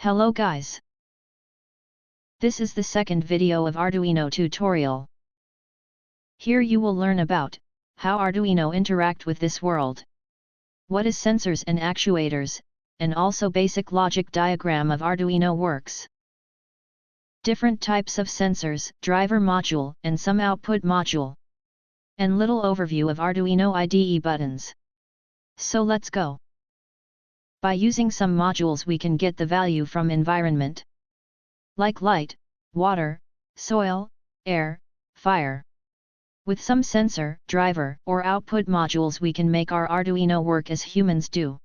Hello guys. This is the second video of Arduino tutorial. Here you will learn about how Arduino interact with this world. What is sensors and actuators, and also basic logic diagram of Arduino works. Different types of sensors, driver module and some output module. And little overview of Arduino IDE buttons. So let's go. By using some modules we can get the value from environment. Like light, water, soil, air, fire. With some sensor, driver, or output modules we can make our Arduino work as humans do.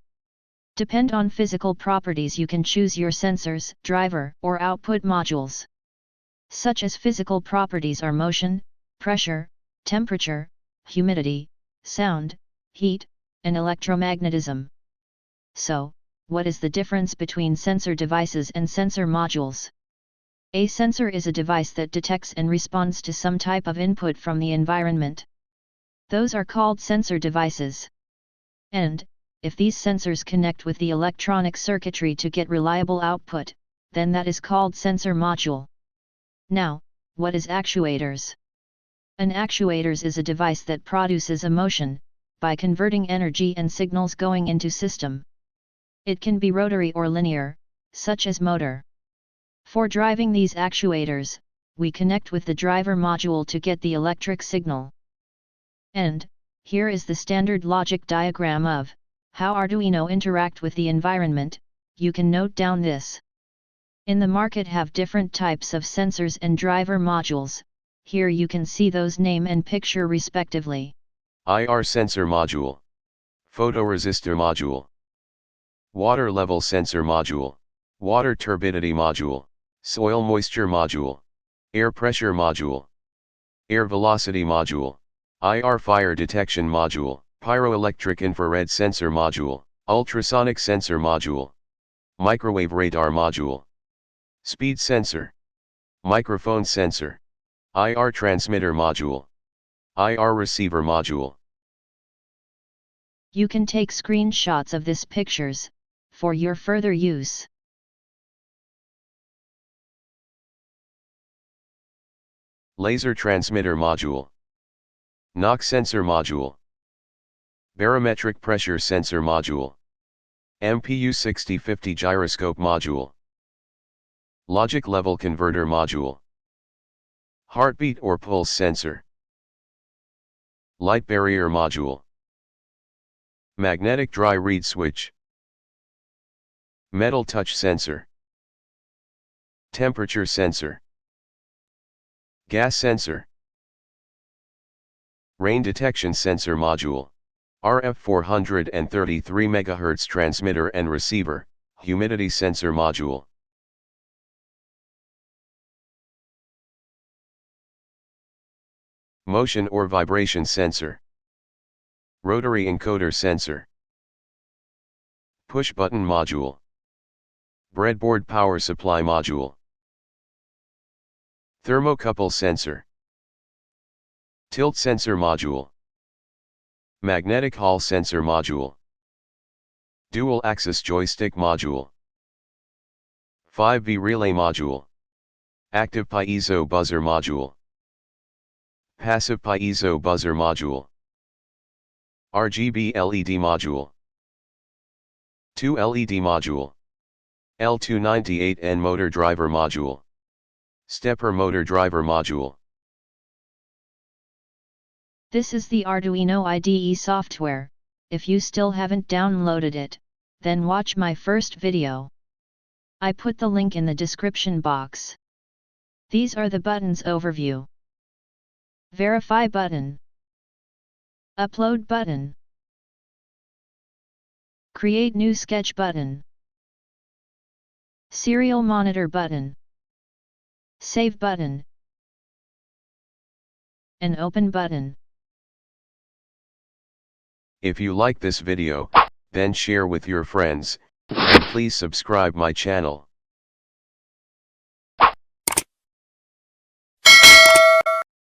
Depend on physical properties you can choose your sensors, driver, or output modules. Such as physical properties are motion, pressure, temperature, humidity, sound, heat, and electromagnetism. So, what is the difference between sensor devices and sensor modules? A sensor is a device that detects and responds to some type of input from the environment. Those are called sensor devices. And, if these sensors connect with the electronic circuitry to get reliable output, then that is called sensor module. Now, what is actuators? An actuators is a device that produces a motion, by converting energy and signals going into system. It can be rotary or linear, such as motor. For driving these actuators, we connect with the driver module to get the electric signal. And, here is the standard logic diagram of how Arduino interact with the environment. You can note down this. In the market have different types of sensors and driver modules. Here you can see those name and picture respectively. IR sensor module, photoresistor module, water level sensor module, water turbidity module, soil moisture module, air pressure module, air velocity module, IR fire detection module, pyroelectric infrared sensor module, ultrasonic sensor module, microwave radar module, speed sensor, microphone sensor, IR transmitter module, IR receiver module. You can take screenshots of these pictures for your further use. Laser transmitter module, knock sensor module, barometric pressure sensor module, MPU 6050 gyroscope module, logic level converter module, heartbeat or pulse sensor, light barrier module, magnetic dry read switch, metal touch sensor, temperature sensor, gas sensor, rain detection sensor module, RF 433 MHz transmitter and receiver, humidity sensor module. Motion or vibration sensor, rotary encoder sensor, push button module, breadboard power supply module, thermocouple sensor, tilt sensor module, magnetic hall sensor module, dual axis joystick module, 5V relay module, active piezo buzzer module, passive piezo buzzer module, RGB LED module, 2 LED module, L298N motor driver module, stepper motor driver module. This is the Arduino IDE software. If you still haven't downloaded it, then watch my first video. I put the link in the description box. These are the buttons overview. Verify button, upload button, create new sketch button, serial monitor button, save button, and open button. If you like this video, then share with your friends, and please subscribe my channel.